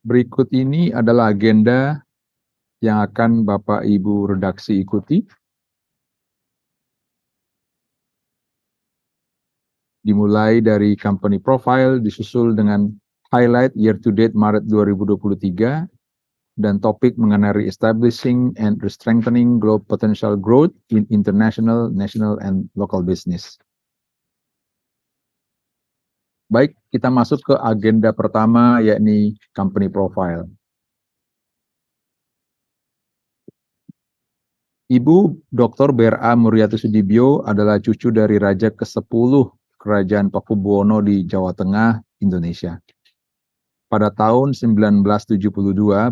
Berikut ini adalah agenda yang akan Bapak Ibu redaksi ikuti. Dimulai dari company profile, disusul dengan highlight year to date Maret 2023, dan topik mengenai re-establishing and strengthening global potential growth in international, national, and local business. Baik, kita masuk ke agenda pertama, yakni company profile. Ibu Dr. BRA Muriati Sudibyo adalah cucu dari Raja ke-10 Kerajaan Pakubuwono di Jawa Tengah, Indonesia. Pada tahun 1972,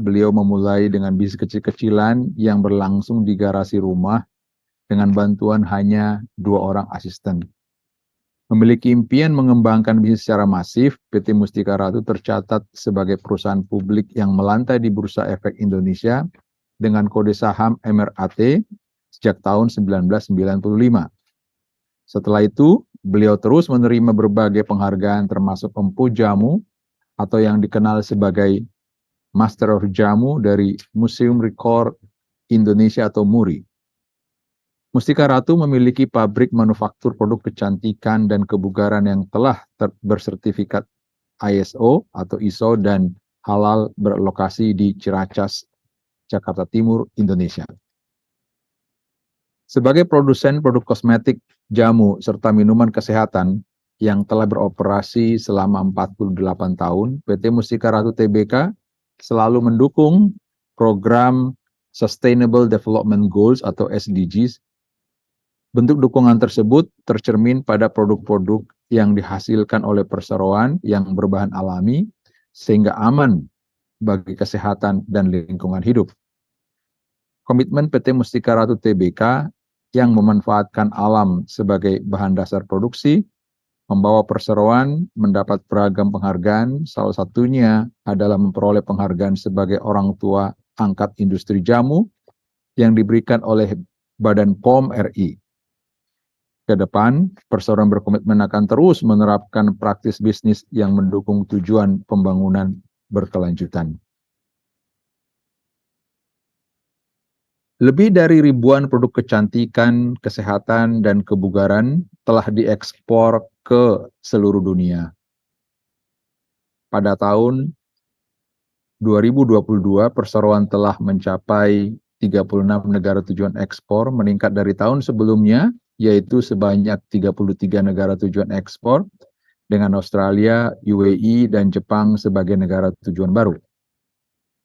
beliau memulai dengan bisnis kecil-kecilan yang berlangsung di garasi rumah dengan bantuan hanya 2 orang asisten. Memiliki impian mengembangkan bisnis secara masif, PT Mustika Ratu tercatat sebagai perusahaan publik yang melantai di Bursa Efek Indonesia dengan kode saham MRAT sejak tahun 1995. Setelah itu, beliau terus menerima berbagai penghargaan termasuk Empu Jamu atau yang dikenal sebagai Master of Jamu dari Museum Record Indonesia atau MURI. Mustika Ratu memiliki pabrik manufaktur produk kecantikan dan kebugaran yang telah bersertifikat ISO atau ISO dan halal berlokasi di Ciracas, Jakarta Timur, Indonesia. Sebagai produsen produk kosmetik, jamu, serta minuman kesehatan yang telah beroperasi selama 48 tahun, PT Mustika Ratu Tbk selalu mendukung program Sustainable Development Goals atau SDGs. Bentuk dukungan tersebut tercermin pada produk-produk yang dihasilkan oleh perseroan yang berbahan alami sehingga aman bagi kesehatan dan lingkungan hidup. Komitmen PT Mustika Ratu Tbk yang memanfaatkan alam sebagai bahan dasar produksi membawa perseroan mendapat beragam penghargaan, salah satunya adalah memperoleh penghargaan sebagai orang tua angkat industri jamu yang diberikan oleh Badan POM RI. Ke depan, perseroan berkomitmen akan terus menerapkan praktis bisnis yang mendukung tujuan pembangunan berkelanjutan. Lebih dari ribuan produk kecantikan, kesehatan, dan kebugaran telah diekspor ke seluruh dunia. Pada tahun 2022, perseroan telah mencapai 36 negara tujuan ekspor, meningkat dari tahun sebelumnya, yaitu sebanyak 33 negara tujuan ekspor, dengan Australia, UAE, dan Jepang sebagai negara tujuan baru.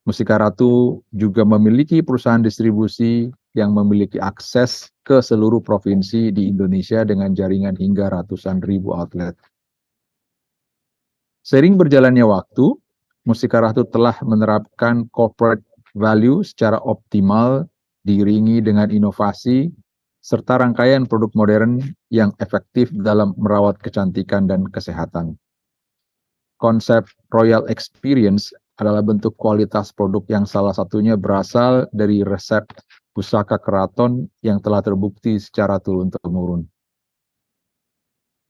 Mustika Ratu juga memiliki perusahaan distribusi yang memiliki akses ke seluruh provinsi di Indonesia dengan jaringan hingga ratusan ribu outlet. Seiring berjalannya waktu, Mustika Ratu telah menerapkan corporate value secara optimal, diiringi dengan inovasi, serta rangkaian produk modern yang efektif dalam merawat kecantikan dan kesehatan. Konsep Royal Experience adalah bentuk kualitas produk yang salah satunya berasal dari resep pusaka keraton yang telah terbukti secara turun-temurun.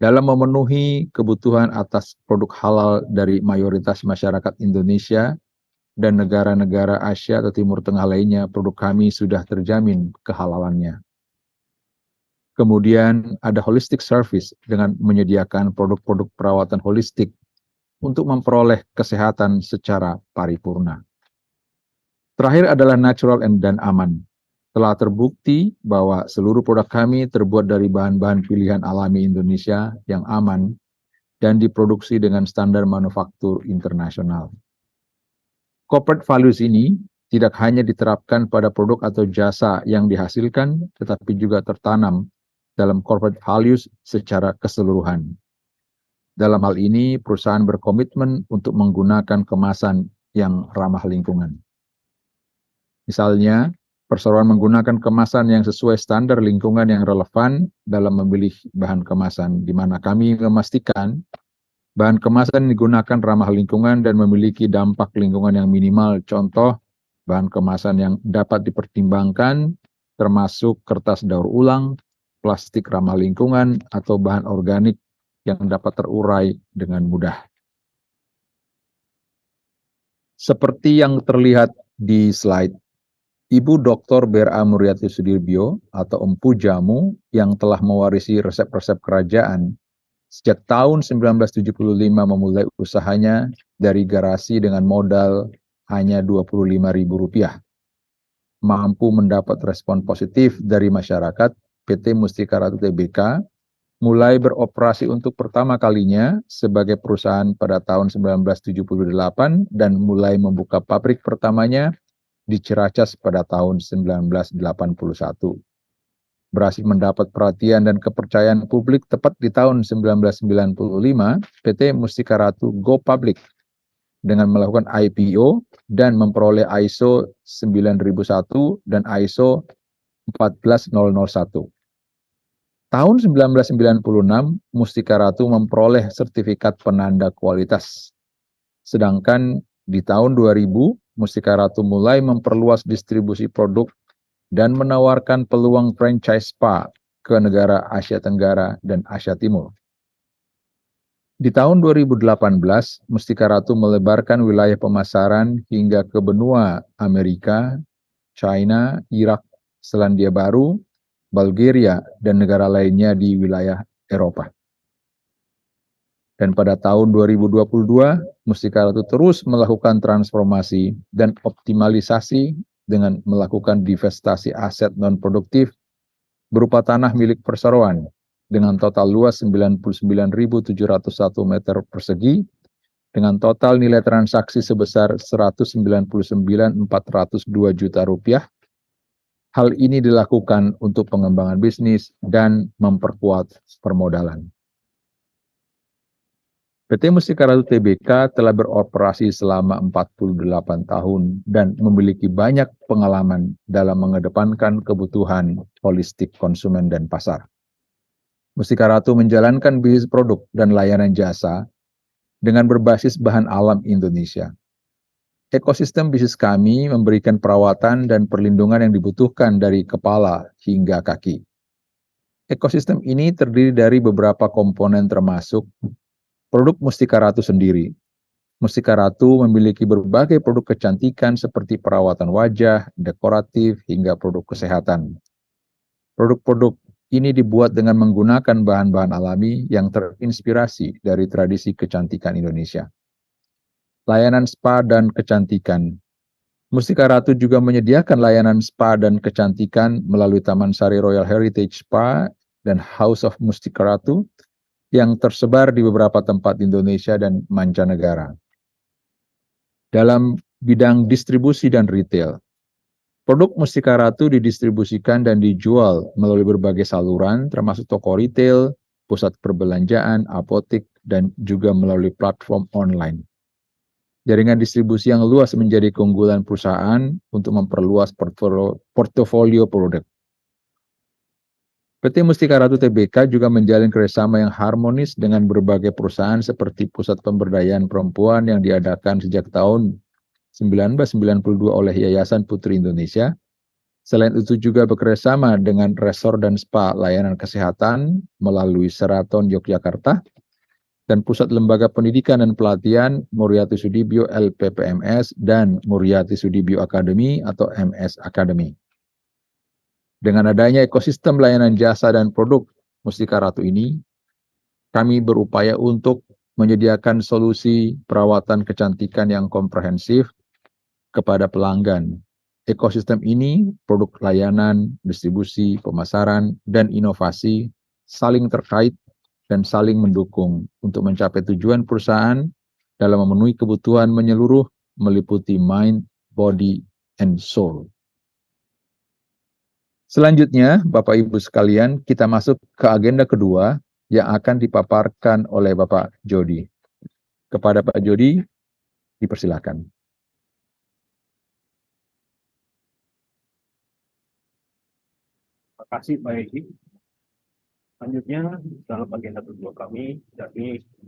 Dalam memenuhi kebutuhan atas produk halal dari mayoritas masyarakat Indonesia dan negara-negara Asia atau Timur Tengah lainnya, produk kami sudah terjamin kehalalannya. Kemudian ada holistic service dengan menyediakan produk-produk perawatan holistik untuk memperoleh kesehatan secara paripurna. Terakhir adalah natural dan aman. Telah terbukti bahwa seluruh produk kami terbuat dari bahan-bahan pilihan alami Indonesia yang aman dan diproduksi dengan standar manufaktur internasional. Corporate values ini tidak hanya diterapkan pada produk atau jasa yang dihasilkan, tetapi juga tertanam dalam corporate values secara keseluruhan. Dalam hal ini, perusahaan berkomitmen untuk menggunakan kemasan yang ramah lingkungan. Misalnya, perseroan menggunakan kemasan yang sesuai standar lingkungan yang relevan dalam memilih bahan kemasan, di mana kami memastikan bahan kemasan yang digunakan ramah lingkungan dan memiliki dampak lingkungan yang minimal. Contoh, bahan kemasan yang dapat dipertimbangkan termasuk kertas daur ulang, plastik ramah lingkungan, atau bahan organik yang dapat terurai dengan mudah. Seperti yang terlihat di slide, Ibu Dr. B.R.A. Muriati Sudibyo atau Empu Jamu yang telah mewarisi resep-resep kerajaan sejak tahun 1975 memulai usahanya dari garasi dengan modal hanya Rp25.000. Mampu mendapat respon positif dari masyarakat, PT Mustika Ratu Tbk mulai beroperasi untuk pertama kalinya sebagai perusahaan pada tahun 1978 dan mulai membuka pabrik pertamanya di Ciracas pada tahun 1981. Berhasil mendapat perhatian dan kepercayaan publik tepat di tahun 1995, PT Mustika Ratu go public dengan melakukan IPO dan memperoleh ISO 9001 dan ISO 14001. Tahun 1996, Mustika Ratu memperoleh sertifikat penanda kualitas. Sedangkan di tahun 2000, Mustika Ratu mulai memperluas distribusi produk dan menawarkan peluang franchise spa ke negara Asia Tenggara dan Asia Timur. Di tahun 2018, Mustika Ratu melebarkan wilayah pemasaran hingga ke benua Amerika, China, Irak, Selandia Baru, Bulgaria, dan negara lainnya di wilayah Eropa. Dan pada tahun 2022, Mustika Ratu terus melakukan transformasi dan optimalisasi dengan melakukan divestasi aset non-produktif berupa tanah milik perseroan dengan total luas 99.701 meter persegi dengan total nilai transaksi sebesar Rp199.402 juta. Hal ini dilakukan untuk pengembangan bisnis dan memperkuat permodalan. PT Mustika Ratu Tbk telah beroperasi selama 48 tahun dan memiliki banyak pengalaman dalam mengedepankan kebutuhan holistik konsumen dan pasar. Mustika Ratu menjalankan bisnis produk dan layanan jasa dengan berbasis bahan alam Indonesia. Ekosistem bisnis kami memberikan perawatan dan perlindungan yang dibutuhkan dari kepala hingga kaki. Ekosistem ini terdiri dari beberapa komponen termasuk produk Mustika Ratu sendiri. Mustika Ratu memiliki berbagai produk kecantikan seperti perawatan wajah, dekoratif, hingga produk kesehatan. Produk-produk ini dibuat dengan menggunakan bahan-bahan alami yang terinspirasi dari tradisi kecantikan Indonesia. Layanan spa dan kecantikan. Mustika Ratu juga menyediakan layanan spa dan kecantikan melalui Taman Sari Royal Heritage Spa dan House of Mustika Ratu yang tersebar di beberapa tempat di Indonesia dan mancanegara. Dalam bidang distribusi dan retail, produk Mustika Ratu didistribusikan dan dijual melalui berbagai saluran, termasuk toko retail, pusat perbelanjaan, apotek, dan juga melalui platform online. Jaringan distribusi yang luas menjadi keunggulan perusahaan untuk memperluas portofolio produk. PT Mustika Ratu Tbk juga menjalin kerjasama yang harmonis dengan berbagai perusahaan seperti Pusat Pemberdayaan Perempuan yang diadakan sejak tahun 1992 oleh Yayasan Putri Indonesia. Selain itu juga bekerjasama dengan resor dan spa layanan kesehatan melalui Sheraton Yogyakarta dan Pusat Lembaga Pendidikan dan Pelatihan Muriati Sudibyo LPPMS dan Muriati Sudibyo Academy atau MS Academy. Dengan adanya ekosistem layanan jasa dan produk Mustika Ratu ini, kami berupaya untuk menyediakan solusi perawatan kecantikan yang komprehensif kepada pelanggan. Ekosistem ini, produk layanan, distribusi, pemasaran, dan inovasi saling terkait dan saling mendukung untuk mencapai tujuan perusahaan dalam memenuhi kebutuhan menyeluruh meliputi mind, body, and soul. Selanjutnya, Bapak Ibu sekalian, kita masuk ke agenda kedua yang akan dipaparkan oleh Bapak Jody. Kepada Pak Jody, dipersilakan. Terima kasih Pak Edi. Selanjutnya, dalam agenda kedua kami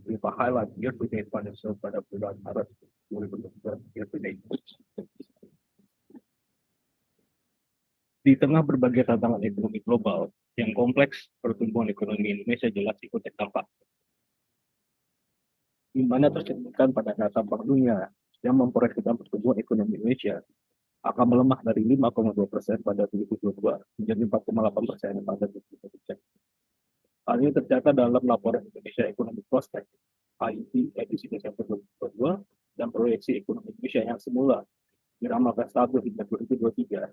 berupa highlight year-to-date financial pada bulan Maret 2022 year-to-date. Di tengah berbagai tantangan ekonomi global yang kompleks, pertumbuhan ekonomi Indonesia jelas ikut terdampak. Di mana tercerminkan pada data Bank Dunia yang memproyeksikan pertumbuhan ekonomi Indonesia akan melemah dari 5,2% pada 2022 menjadi 4,8% pada 2023. Hal ini tercatat dalam laporan Indonesia Economic Prospect (IEP) edisi Desember 2022 dan proyeksi ekonomi Indonesia yang semula diramalkan stabil hingga 2023.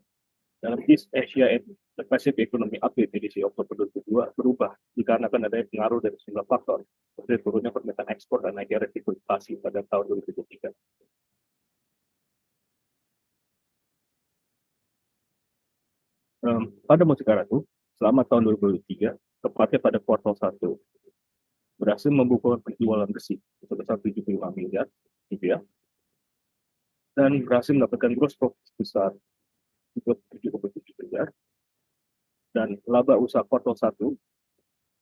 Dalam East Asia Pacific Economic Update edisi Oktober 2022 berubah dikarenakan adanya pengaruh dari sejumlah faktor seperti turunnya permintaan ekspor dan naiknya resiko inflasi pada tahun 2023. Pada Mustika Ratu, selama tahun 2023, tepatnya pada kuartal 1, berhasil membukukan penjualan besi sebesar 75 miliar rupiah dan berhasil mendapatkan gross profit sebesar 7,7 miliar dan laba usaha kuartal 1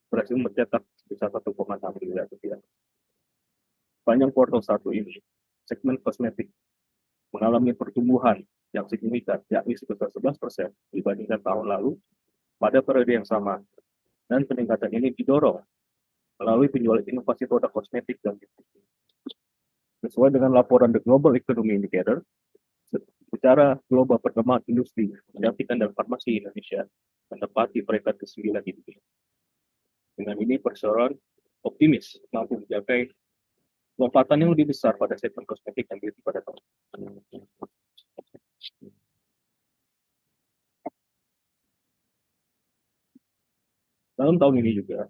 berhasil mencetak sebesar 1,6 miliar rupiah. Panjang kuartal 1 ini, segmen kosmetik mengalami pertumbuhan yang signifikan, yakni sebesar 11% dibandingkan tahun lalu pada periode yang sama, dan peningkatan ini didorong melalui penjualan inovasi produk kosmetik dan beauty. Sesuai dengan laporan The Global Economy Indicator, secara global perkembangan industri kecantikan dan farmasi Indonesia menempati peringkat ke-9 di dunia. Dengan ini, perseroan optimis mampu mencapai lompatan yang lebih besar pada segmen kosmetik dan beauty pada tahun. Dalam tahun ini juga,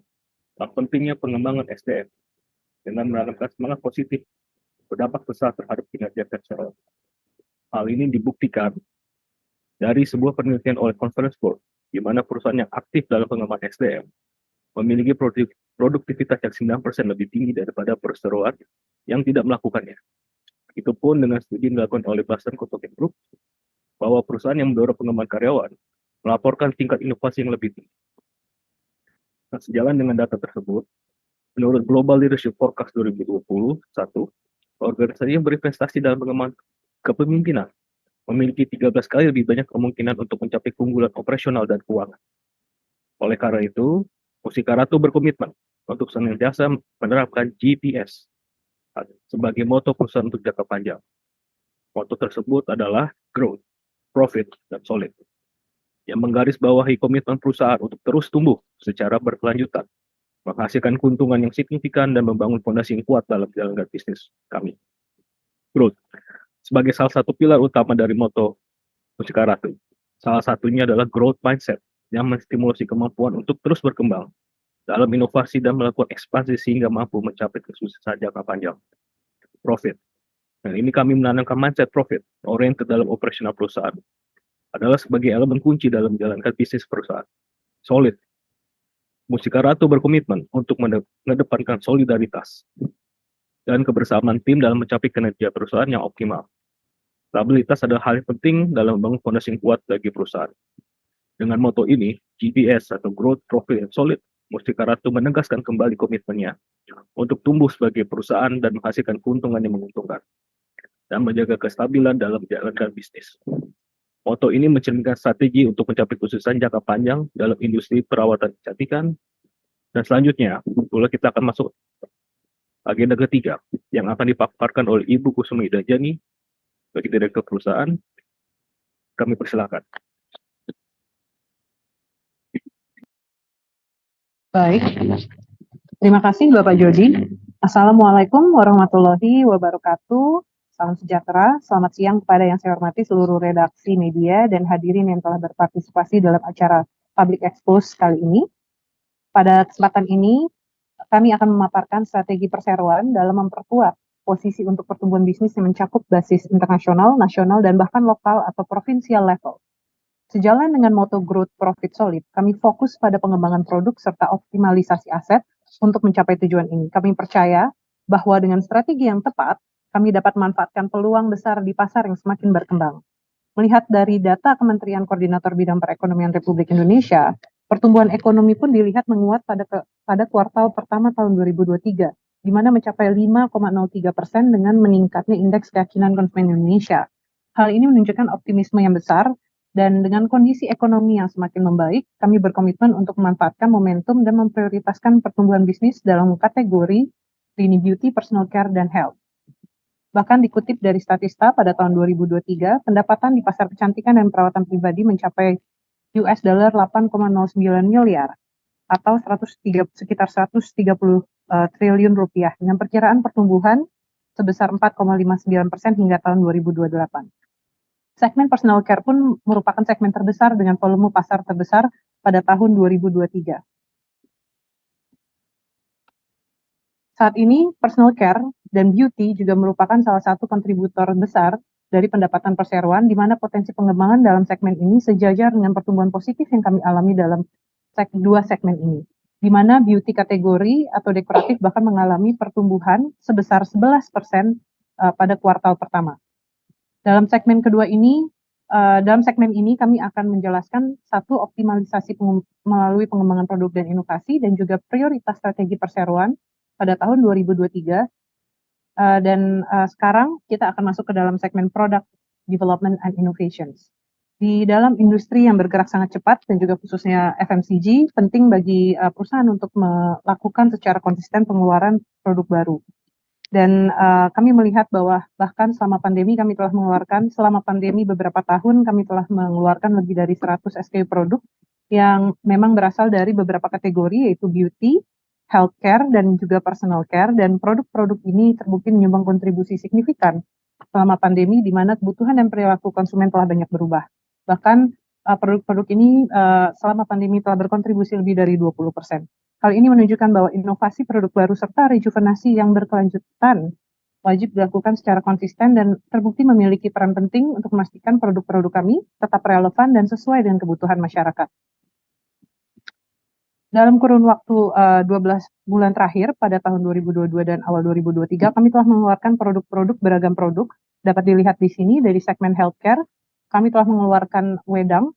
pentingnya pengembangan SDM dengan menanamkan semangat positif berdampak besar terhadap kinerja perseroan. Hal ini dibuktikan dari sebuah penelitian oleh Conference Board, di mana perusahaan yang aktif dalam pengembangan SDM memiliki produktivitas yang 9% lebih tinggi daripada perseroan yang tidak melakukannya. Itu pun dengan studi dilakukan oleh Boston Consulting Group, bahwa perusahaan yang mendorong pengembangan karyawan melaporkan tingkat inovasi yang lebih tinggi. Nah, sejalan dengan data tersebut, menurut Global Leadership Forecast 2021, organisasi yang berinvestasi dalam pengembangan kepemimpinan memiliki 13 kali lebih banyak kemungkinan untuk mencapai keunggulan operasional dan keuangan. Oleh karena itu, Mustika Ratu berkomitmen untuk senantiasa menerapkan GPS sebagai moto perusahaan untuk jangka panjang. Moto tersebut adalah growth, profit, dan solid, yang menggarisbawahi komitmen perusahaan untuk terus tumbuh secara berkelanjutan, menghasilkan keuntungan yang signifikan dan membangun fondasi yang kuat dalam jalankan bisnis kami. Growth sebagai salah satu pilar utama dari moto Mustika Ratu. Salah satunya adalah growth mindset yang menstimulasi kemampuan untuk terus berkembang dalam inovasi dan melakukan ekspansi sehingga mampu mencapai kesuksesan jangka panjang. Profit. Dan ini kami menanamkan mindset profit oriented dalam operasional perusahaan adalah sebagai elemen kunci dalam menjalankan bisnis perusahaan. Solid. Mustika Ratu berkomitmen untuk mengedepankan solidaritas dan kebersamaan tim dalam mencapai kinerja perusahaan yang optimal. Stabilitas adalah hal yang penting dalam membangun fondasi yang kuat bagi perusahaan. Dengan moto ini, GPS atau Growth, Profit, and Solid, Mustika Ratu menegaskan kembali komitmennya untuk tumbuh sebagai perusahaan dan menghasilkan keuntungan yang menguntungkan dan menjaga kestabilan dalam menjalankan bisnis. Moto ini mencerminkan strategi untuk mencapai kesuksesan jangka panjang dalam industri perawatan kecantikan. Dan selanjutnya, kita akan masuk agenda ketiga yang akan dipaparkan oleh Ibu Kusumi Dajani bagi direktur perusahaan. Kami persilakan. Baik, terima kasih Bapak Jody. Assalamualaikum warahmatullahi wabarakatuh. Salam sejahtera, selamat siang kepada yang saya hormati seluruh redaksi media dan hadirin yang telah berpartisipasi dalam acara Public Expose kali ini. Pada kesempatan ini, kami akan memaparkan strategi perseroan dalam memperkuat posisi untuk pertumbuhan bisnis yang mencakup basis internasional, nasional, dan bahkan lokal atau provinsial level. Sejalan dengan moto Growth, Profit, Solid, kami fokus pada pengembangan produk serta optimalisasi aset untuk mencapai tujuan ini. Kami percaya bahwa dengan strategi yang tepat, kami dapat memanfaatkan peluang besar di pasar yang semakin berkembang. Melihat dari data Kementerian Koordinator Bidang Perekonomian Republik Indonesia, pertumbuhan ekonomi pun dilihat menguat pada kuartal pertama tahun 2023, di mana mencapai 5,03% dengan meningkatnya indeks keyakinan konsumen Indonesia. Hal ini menunjukkan optimisme yang besar, dan dengan kondisi ekonomi yang semakin membaik, kami berkomitmen untuk memanfaatkan momentum dan memprioritaskan pertumbuhan bisnis dalam kategori lini beauty, personal care, dan health. Bahkan dikutip dari Statista pada tahun 2023, pendapatan di pasar kecantikan dan perawatan pribadi mencapai $8,09 miliar atau sekitar 130 triliun rupiah dengan perkiraan pertumbuhan sebesar 4,59% hingga tahun 2028. Segmen personal care pun merupakan segmen terbesar dengan volume pasar terbesar pada tahun 2023. Saat ini, personal care dan beauty juga merupakan salah satu kontributor besar dari pendapatan perseroan, di mana potensi pengembangan dalam segmen ini sejajar dengan pertumbuhan positif yang kami alami dalam dua segmen ini, di mana beauty kategori atau dekoratif bahkan mengalami pertumbuhan sebesar 11% pada kuartal pertama. Dalam segmen ini kami akan menjelaskan satu optimalisasi melalui pengembangan produk dan inovasi dan juga prioritas strategi perseroan pada tahun 2023. Sekarang kita akan masuk ke dalam segmen Product Development and Innovations. Di dalam industri yang bergerak sangat cepat dan juga khususnya FMCG, penting bagi perusahaan untuk melakukan secara konsisten pengeluaran produk baru. Dan kami melihat bahwa bahkan selama pandemi beberapa tahun kami telah mengeluarkan lebih dari 100 SKU produk yang memang berasal dari beberapa kategori, yaitu beauty, healthcare, dan juga personal care. Dan produk-produk ini terbukti menyumbang kontribusi signifikan selama pandemi, di mana kebutuhan dan perilaku konsumen telah banyak berubah. Bahkan produk-produk ini selama pandemi telah berkontribusi lebih dari 20%. Hal ini menunjukkan bahwa inovasi produk baru serta rejuvenasi yang berkelanjutan wajib dilakukan secara konsisten dan terbukti memiliki peran penting untuk memastikan produk-produk kami tetap relevan dan sesuai dengan kebutuhan masyarakat. Dalam kurun waktu 12 bulan terakhir pada tahun 2022 dan awal 2023, kami telah mengeluarkan produk-produk beragam produk. Dapat dilihat di sini dari segmen healthcare, kami telah mengeluarkan wedang.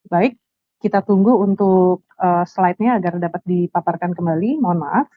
Baik, kita tunggu untuk slide-nya agar dapat dipaparkan kembali. Mohon maaf.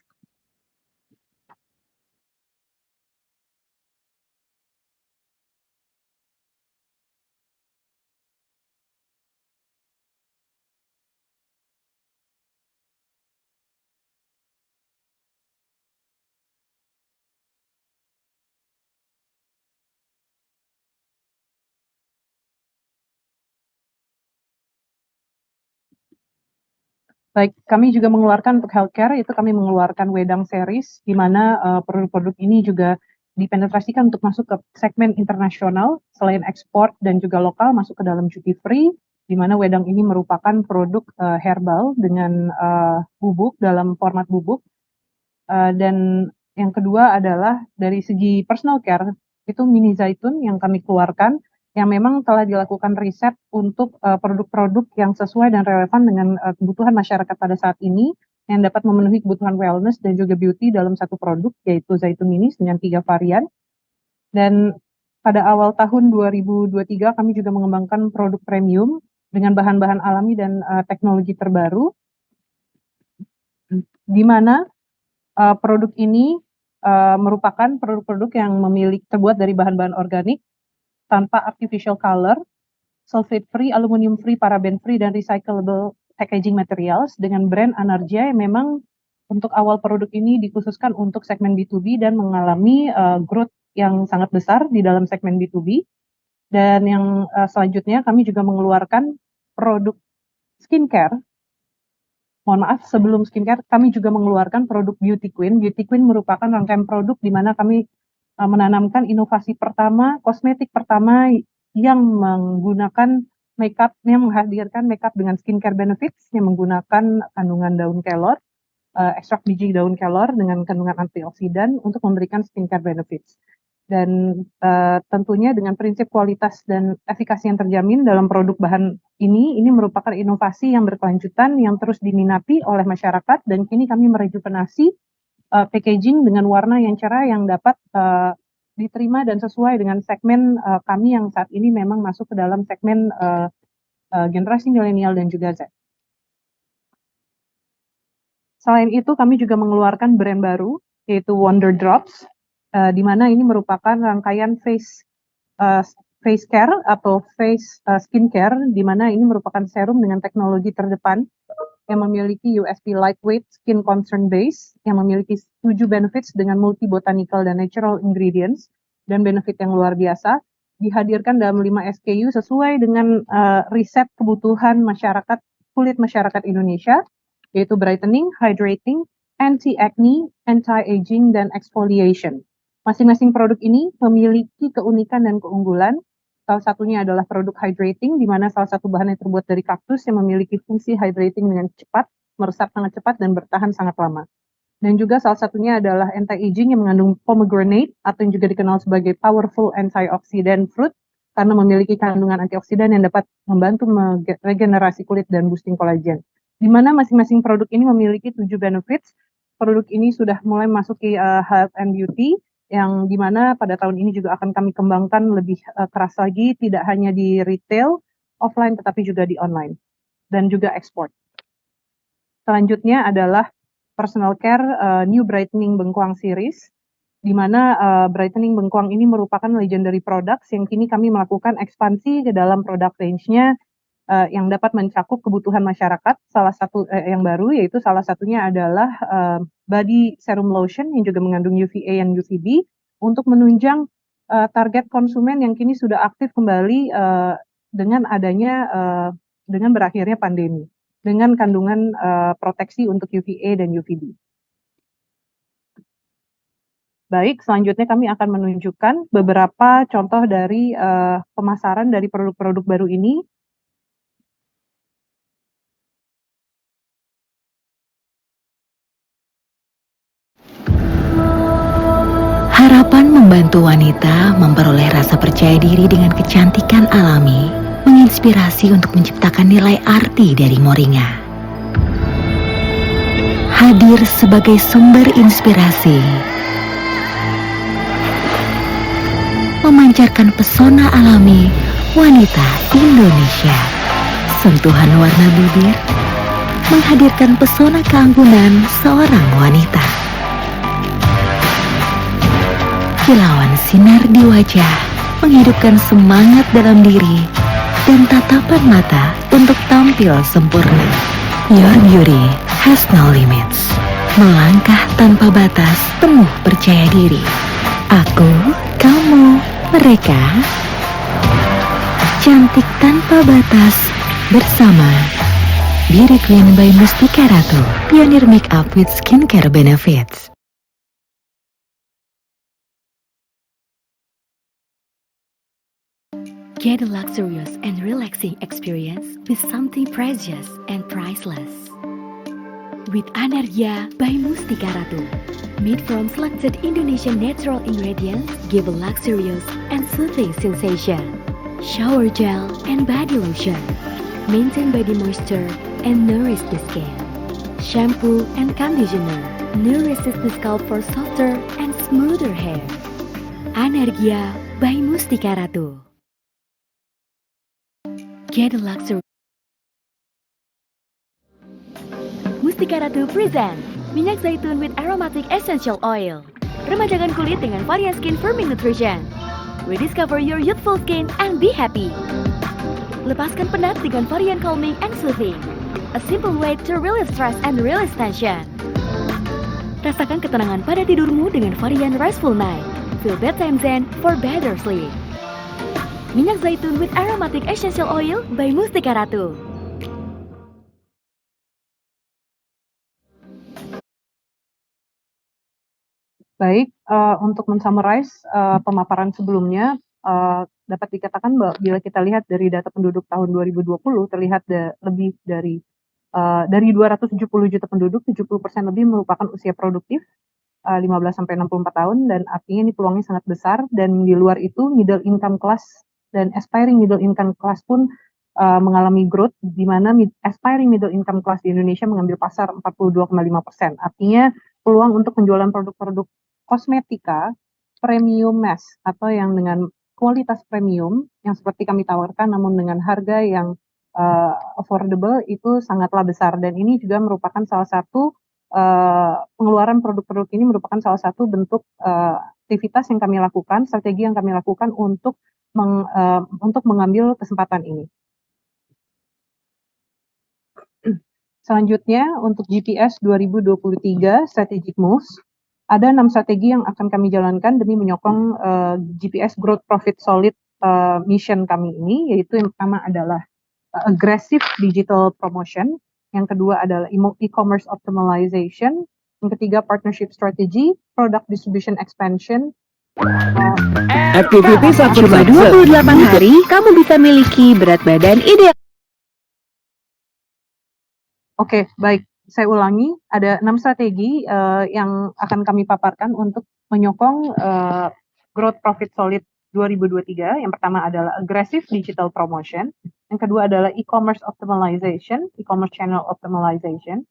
Baik, kami juga mengeluarkan untuk healthcare, itu kami mengeluarkan wedang series, di mana produk-produk ini juga dipenetrasikan untuk masuk ke segmen internasional, selain ekspor dan juga lokal masuk ke dalam duty free, di mana wedang ini merupakan produk herbal dengan bubuk dalam format bubuk. Dan yang kedua adalah dari segi personal care, itu mini zaitun yang kami keluarkan, yang memang telah dilakukan riset untuk produk-produk yang sesuai dan relevan dengan kebutuhan masyarakat pada saat ini, yang dapat memenuhi kebutuhan wellness dan juga beauty dalam satu produk, yaitu zaitun minis dengan 3 varian. Dan pada awal tahun 2023 kami juga mengembangkan produk premium dengan bahan-bahan alami dan teknologi terbaru, di mana produk ini merupakan produk-produk yang terbuat dari bahan-bahan organik, tanpa artificial color, sulfate free, aluminium free, paraben free, dan recyclable packaging materials dengan brand Anarja yang memang untuk awal produk ini dikhususkan untuk segmen B2B dan mengalami growth yang sangat besar di dalam segmen B2B. Dan yang selanjutnya kami juga mengeluarkan produk skincare. Mohon maaf, sebelum skincare kami juga mengeluarkan produk Beauty Queen. Beauty Queen merupakan rangkaian produk di mana kami menanamkan inovasi pertama, kosmetik pertama yang menggunakan makeup, yang menghadirkan makeup dengan skincare benefits yang menggunakan kandungan daun kelor, ekstrak biji daun kelor dengan kandungan antioksidan untuk memberikan skincare benefits. Dan tentunya dengan prinsip kualitas dan efikasi yang terjamin dalam produk bahan ini merupakan inovasi yang berkelanjutan yang terus diminati oleh masyarakat, dan kini kami merejuvenasi packaging dengan warna yang cerah yang dapat diterima dan sesuai dengan segmen kami yang saat ini memang masuk ke dalam segmen generasi milenial dan juga Z. Selain itu kami juga mengeluarkan brand baru yaitu Wonder Drops, di mana ini merupakan rangkaian face care atau face skincare, di mana ini merupakan serum dengan teknologi terdepan yang memiliki USP lightweight skin concern base yang memiliki 7 benefits dengan multi botanical dan natural ingredients dan benefit yang luar biasa, dihadirkan dalam 5 SKU sesuai dengan riset kebutuhan masyarakat kulit masyarakat Indonesia, yaitu brightening, hydrating, anti-acne, anti-aging, dan exfoliation. Masing-masing produk ini memiliki keunikan dan keunggulan. Salah satunya adalah produk hydrating, di mana salah satu bahan yang terbuat dari kaktus yang memiliki fungsi hydrating dengan cepat, meresap sangat cepat, dan bertahan sangat lama. Dan juga salah satunya adalah anti-aging yang mengandung pomegranate, atau yang juga dikenal sebagai powerful antioxidant fruit, karena memiliki kandungan antioksidan yang dapat membantu regenerasi kulit dan boosting kolagen. Di mana masing-masing produk ini memiliki 7 benefits. Produk ini sudah mulai masuki health and beauty, yang dimana pada tahun ini juga akan kami kembangkan lebih keras lagi, tidak hanya di retail, offline, tetapi juga di online, dan juga ekspor. Selanjutnya adalah personal care New Brightening Bengkoang Series, di mana brightening bengkoang ini merupakan legendary products yang kini kami melakukan ekspansi ke dalam product range-nya yang dapat mencakup kebutuhan masyarakat. Salah satu yang baru yaitu salah satunya adalah body serum lotion yang juga mengandung UVA dan UVB untuk menunjang target konsumen yang kini sudah aktif kembali dengan adanya dengan berakhirnya pandemi dengan kandungan proteksi untuk UVA dan UVB. Baik, selanjutnya kami akan menunjukkan beberapa contoh dari pemasaran dari produk-produk baru ini. Harapan membantu wanita memperoleh rasa percaya diri dengan kecantikan alami, menginspirasi untuk menciptakan nilai arti dari Moringa. Hadir sebagai sumber inspirasi, memancarkan pesona alami wanita Indonesia. Sentuhan warna bibir, menghadirkan pesona keanggunan seorang wanita. Kilauan sinar di wajah, menghidupkan semangat dalam diri, dan tatapan mata untuk tampil sempurna. Your beauty has no limits. Melangkah tanpa batas, penuh percaya diri. Aku, kamu, mereka. Cantik tanpa batas, bersama Beauty Queen by Mustika Ratu, pionir make up with skincare benefits. Get a luxurious and relaxing experience with something precious and priceless. With Anergia by Mustika Ratu. Made from selected Indonesian natural ingredients, give a luxurious and soothing sensation. Shower gel and body lotion. Maintain body moisture and nourish the skin. Shampoo and conditioner. Nourishes the scalp for softer and smoother hair. Anergia by Mustika Ratu. Get a luxury. Mustika Ratu present minyak zaitun with aromatic essential oil. Remajakan kulit dengan varian skin firming nutrition. Rediscover your youthful skin and be happy. Lepaskan penat dengan varian calming and soothing. A simple way to relieve stress and release tension. Rasakan ketenangan pada tidurmu dengan varian Restful Night. Feel bedtime zen for better sleep. Minyak zaitun with aromatic essential oil by Mustika Ratu. Baik, untuk mensummarize pemaparan sebelumnya, dapat dikatakan bahwa bila kita lihat dari data penduduk tahun 2020 terlihat lebih dari 270 juta penduduk, 70% lebih merupakan usia produktif 15-64 tahun, dan artinya ini peluangnya sangat besar. Dan di luar itu middle income class dan aspiring middle income class pun mengalami growth, di mana aspiring middle income class di Indonesia mengambil pasar 42,5%. Artinya peluang untuk penjualan produk-produk kosmetika premium mass atau yang dengan kualitas premium yang seperti kami tawarkan namun dengan harga yang affordable itu sangatlah besar. Dan ini juga merupakan salah satu pengeluaran produk-produk ini merupakan salah satu bentuk aktivitas yang kami lakukan, strategi yang kami lakukan untuk mengambil kesempatan ini. Selanjutnya untuk GPS 2023 Strategic Moves, ada 6 strategi yang akan kami jalankan demi menyokong GPS Growth Profit Solid mission kami ini, yaitu yang pertama adalah aggressive digital promotion, yang kedua adalah e-commerce optimization, yang ketiga partnership strategy, product distribution expansion. Aktivitas cuma 28 hari, kamu bisa miliki berat badan ideal. Oke, baik. Saya ulangi, ada 6 strategi yang akan kami paparkan untuk menyokong growth profit solid 2023. Yang pertama adalah aggressive digital promotion. Yang kedua adalah e-commerce optimization, e-commerce channel optimization.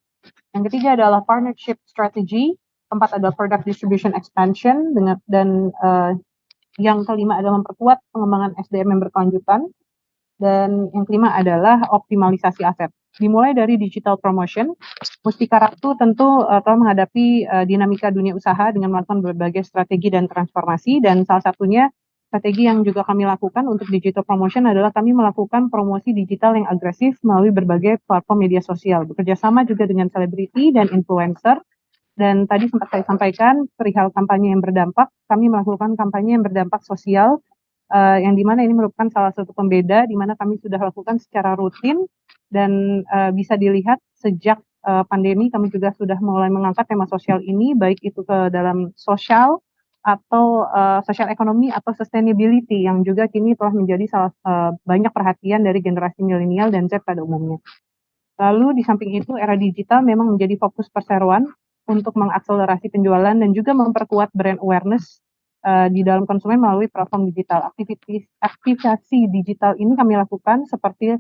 Yang ketiga adalah partnership strategy. Keempat adalah product distribution expansion. Dan yang kelima adalah memperkuat pengembangan SDM yang berkelanjutan. Dan yang kelima adalah optimalisasi aset. Dimulai dari digital promotion, Mustika Ratu tentu telah menghadapi dinamika dunia usaha dengan melakukan berbagai strategi dan transformasi, dan salah satunya strategi yang juga kami lakukan untuk digital promotion adalah kami melakukan promosi digital yang agresif melalui berbagai platform media sosial, bekerja sama juga dengan selebriti dan influencer. Dan tadi sempat saya sampaikan perihal kampanye yang berdampak, kami melakukan kampanye yang berdampak sosial, yang dimana ini merupakan salah satu pembeda di mana kami sudah lakukan secara rutin dan bisa dilihat sejak pandemi kami juga sudah mulai mengangkat tema sosial ini, baik itu ke dalam sosial atau sosial ekonomi atau sustainability yang juga kini telah menjadi banyak perhatian dari generasi milenial dan Z pada umumnya. Lalu di samping itu era digital memang menjadi fokus perseroan untuk mengakselerasi penjualan dan juga memperkuat brand awareness di dalam konsumen melalui platform digital. Aktivasi digital ini kami lakukan seperti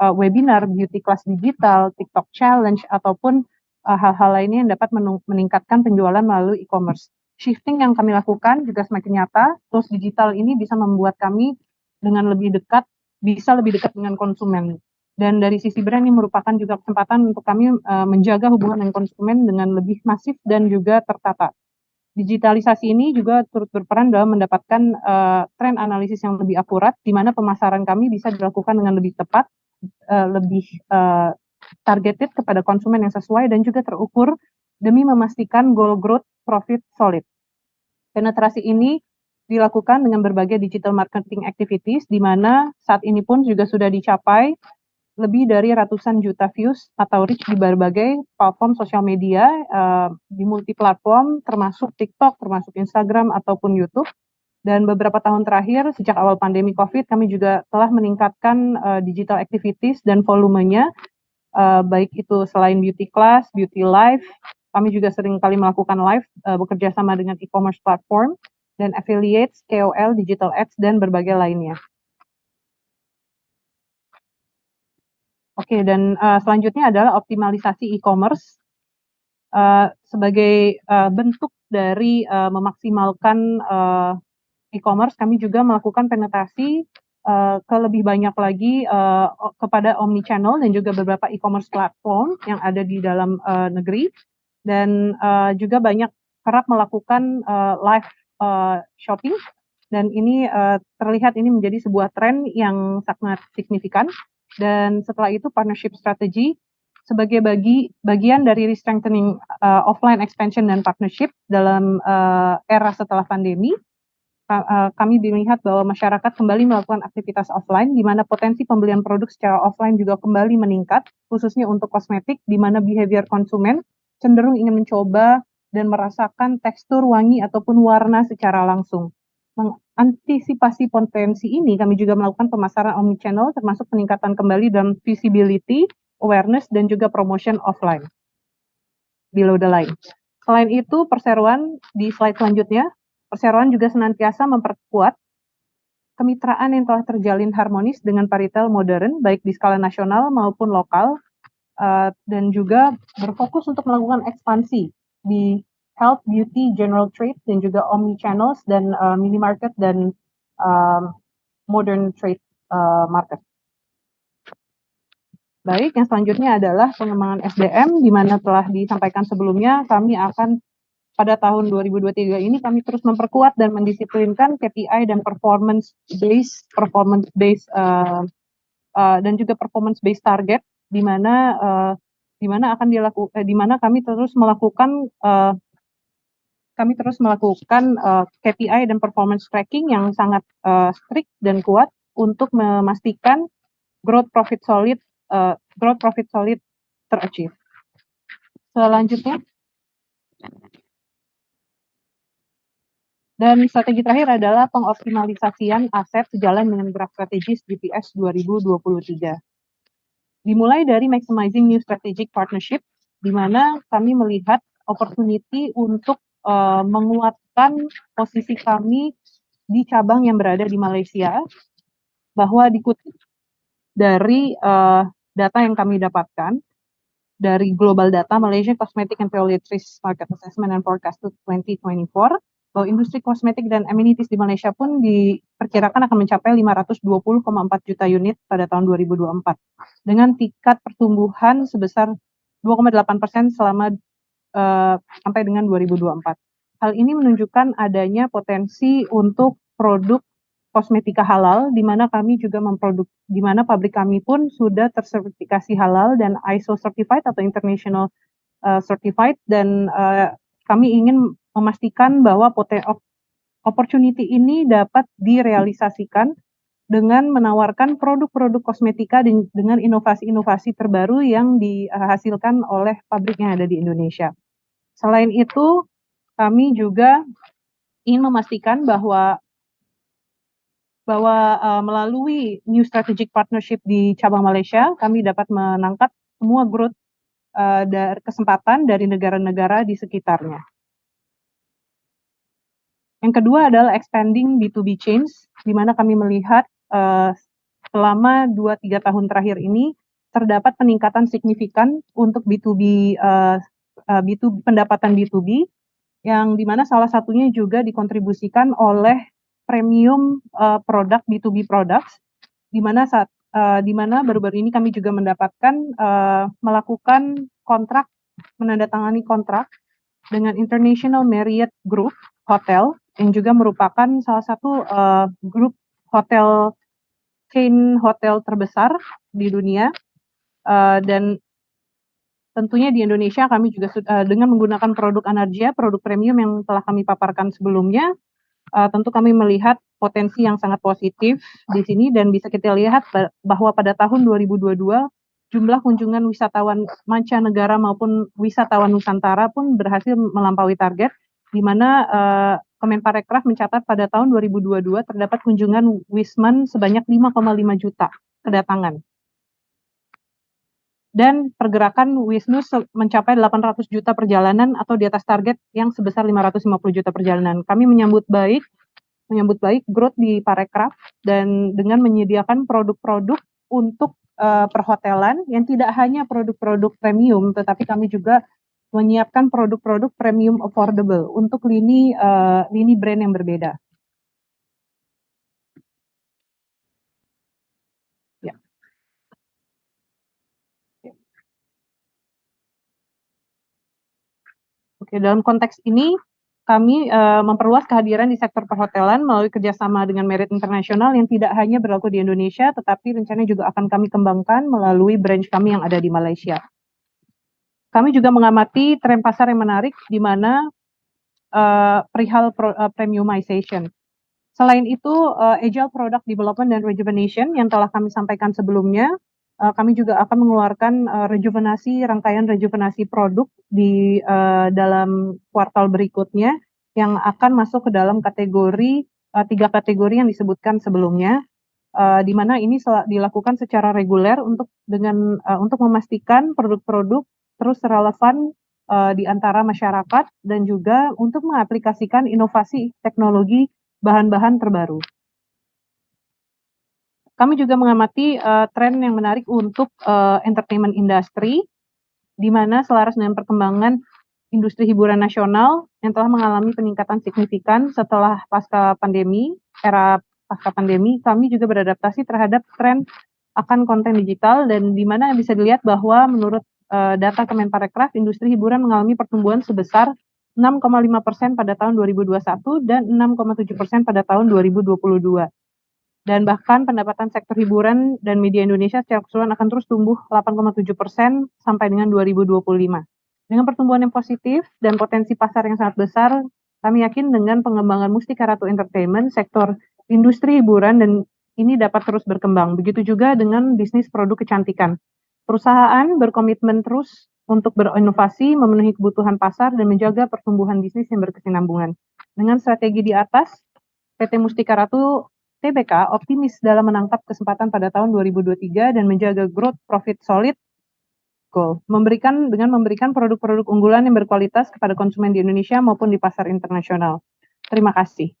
webinar, beauty class digital, TikTok challenge, ataupun hal-hal lainnya yang dapat meningkatkan penjualan melalui e-commerce. Shifting yang kami lakukan juga semakin nyata, tools digital ini bisa membuat kami bisa lebih dekat dengan konsumen. Dan dari sisi brand ini merupakan juga kesempatan untuk kami menjaga hubungan dengan konsumen dengan lebih masif dan juga tertata. Digitalisasi ini juga turut berperan dalam mendapatkan tren analisis yang lebih akurat, di mana pemasaran kami bisa dilakukan dengan lebih tepat, lebih targeted kepada konsumen yang sesuai dan juga terukur demi memastikan goal growth profit solid. Penetrasi ini dilakukan dengan berbagai digital marketing activities, di mana saat ini pun juga sudah dicapai lebih dari ratusan juta views atau reach di berbagai platform sosial media di multi platform, termasuk TikTok, termasuk Instagram ataupun YouTube. Dan beberapa tahun terakhir sejak awal pandemi COVID, kami juga telah meningkatkan digital activities dan volumenya, baik itu selain beauty class, beauty live, kami juga sering kali melakukan live bekerja sama dengan e-commerce platform dan affiliates, KOL, digital ads dan berbagai lainnya. Oke, dan selanjutnya adalah optimalisasi e-commerce. Sebagai bentuk dari memaksimalkan e-commerce, kami juga melakukan penetrasi ke lebih banyak lagi kepada omnichannel dan juga beberapa e-commerce platform yang ada di dalam negeri, dan juga banyak kerap melakukan live shopping, dan ini terlihat ini menjadi sebuah tren yang sangat signifikan. Dan setelah itu partnership strategy sebagai bagian dari strengthening offline expansion dan partnership dalam era setelah pandemi. Kami melihat bahwa masyarakat kembali melakukan aktivitas offline, di mana potensi pembelian produk secara offline juga kembali meningkat, khususnya untuk kosmetik, di mana behavior konsumen cenderung ingin mencoba dan merasakan tekstur, wangi, ataupun warna secara langsung. Mengantisipasi potensi ini, kami juga melakukan pemasaran omnichannel, termasuk peningkatan kembali dalam visibility, awareness, dan juga promotion offline. Below the line. Selain itu, perseroan di slide selanjutnya, perseroan juga senantiasa memperkuat kemitraan yang telah terjalin harmonis dengan paritel modern, baik di skala nasional maupun lokal, dan juga berfokus untuk melakukan ekspansi di health, beauty, general trade, dan juga omni-channels, dan minimarket, dan modern trade market. Baik, yang selanjutnya adalah pengembangan SDM, di mana telah disampaikan sebelumnya, kami akan pada tahun 2023 ini kami terus memperkuat dan mendisiplinkan KPI dan performance based dan juga performance based target, di mana di mana kami terus melakukan KPI dan performance tracking yang sangat strict dan kuat untuk memastikan growth profit solid ter-achieve. Selanjutnya, dan strategi terakhir adalah pengoptimalisasian aset sejalan dengan gerak strategis GPS 2023. Dimulai dari maximizing new strategic partnership, di mana kami melihat opportunity untuk menguatkan posisi kami di cabang yang berada di Malaysia, bahwa dikutip dari data yang kami dapatkan dari Global Data Malaysia Cosmetic and Toiletries Market Assessment and Forecast 2024, bahwa industri kosmetik dan amenities di Malaysia pun diperkirakan akan mencapai 520,4 juta unit pada tahun 2024, dengan tingkat pertumbuhan sebesar 2,8% sampai dengan 2024. Hal ini menunjukkan adanya potensi untuk produk kosmetika halal, di mana kami juga di mana pabrik kami pun sudah tersertifikasi halal dan ISO certified atau international certified, dan kami ingin memastikan bahwa opportunity ini dapat direalisasikan dengan menawarkan produk-produk kosmetika dengan inovasi-inovasi terbaru yang dihasilkan oleh pabrik yang ada di Indonesia. Selain itu, kami juga ingin memastikan bahwa melalui new strategic partnership di cabang Malaysia, kami dapat menangkap semua growth dari kesempatan dari negara-negara di sekitarnya. Yang kedua adalah expanding B2B chains, di mana kami melihat selama 2-3 tahun terakhir ini terdapat peningkatan signifikan untuk pendapatan B2B, yang di mana salah satunya juga dikontribusikan oleh premium produk B2B products, di mana baru-baru ini kami juga mendapatkan menandatangani kontrak dengan International Marriott Group Hotel, yang juga merupakan salah satu grup chain hotel terbesar di dunia, dan tentunya di Indonesia kami juga dengan menggunakan produk Anargia, produk premium yang telah kami paparkan sebelumnya. Tentu kami melihat potensi yang sangat positif di sini, dan bisa kita lihat bahwa pada tahun 2022 jumlah kunjungan wisatawan mancanegara maupun wisatawan Nusantara pun berhasil melampaui target, di mana Kemenparekraf mencatat pada tahun 2022 terdapat kunjungan Wisman sebanyak 5,5 juta kedatangan. Dan pergerakan Wisnus mencapai 800 juta perjalanan atau di atas target yang sebesar 550 juta perjalanan. Kami menyambut baik growth di Parekraf, dan dengan menyediakan produk-produk untuk perhotelan yang tidak hanya produk-produk premium, tetapi kami juga menyiapkan produk-produk premium affordable untuk lini brand yang berbeda. Ya. Oke, dalam konteks ini kami memperluas kehadiran di sektor perhotelan melalui kerjasama dengan Marriott International yang tidak hanya berlaku di Indonesia, tetapi rencananya juga akan kami kembangkan melalui branch kami yang ada di Malaysia. Kami juga mengamati tren pasar yang menarik, di mana perihal premiumization. Selain itu, agile product development dan rejuvenation yang telah kami sampaikan sebelumnya, kami juga akan mengeluarkan rangkaian rejuvenasi produk di dalam kuartal berikutnya, yang akan masuk ke dalam kategori 3 kategori yang disebutkan sebelumnya, di mana ini dilakukan secara reguler untuk memastikan produk-produk terus relevan di antara masyarakat, dan juga untuk mengaplikasikan inovasi teknologi bahan-bahan terbaru. Kami juga mengamati tren yang menarik untuk entertainment industry, di mana selaras dengan perkembangan industri hiburan nasional yang telah mengalami peningkatan signifikan setelah era pasca pandemi, kami juga beradaptasi terhadap tren akan konten digital, dan di mana bisa dilihat bahwa menurut data Kemenparekraf, industri hiburan mengalami pertumbuhan sebesar 6,5% pada tahun 2021 dan 6,7% pada tahun 2022. dan bahkan pendapatan sektor hiburan dan media Indonesia secara keseluruhan akan terus tumbuh 8,7% sampai dengan 2025. Dengan pertumbuhan yang positif dan potensi pasar yang sangat besar, kami yakin dengan pengembangan Mustika Ratu Entertainment, sektor industri hiburan dan ini dapat terus berkembang. Begitu juga dengan bisnis produk kecantikan. Perusahaan berkomitmen terus untuk berinovasi, memenuhi kebutuhan pasar, dan menjaga pertumbuhan bisnis yang berkesinambungan. Dengan strategi di atas, PT Mustika Ratu Tbk optimis dalam menangkap kesempatan pada tahun 2023 dan menjaga growth profit solid goal, dengan memberikan produk-produk unggulan yang berkualitas kepada konsumen di Indonesia maupun di pasar internasional. Terima kasih.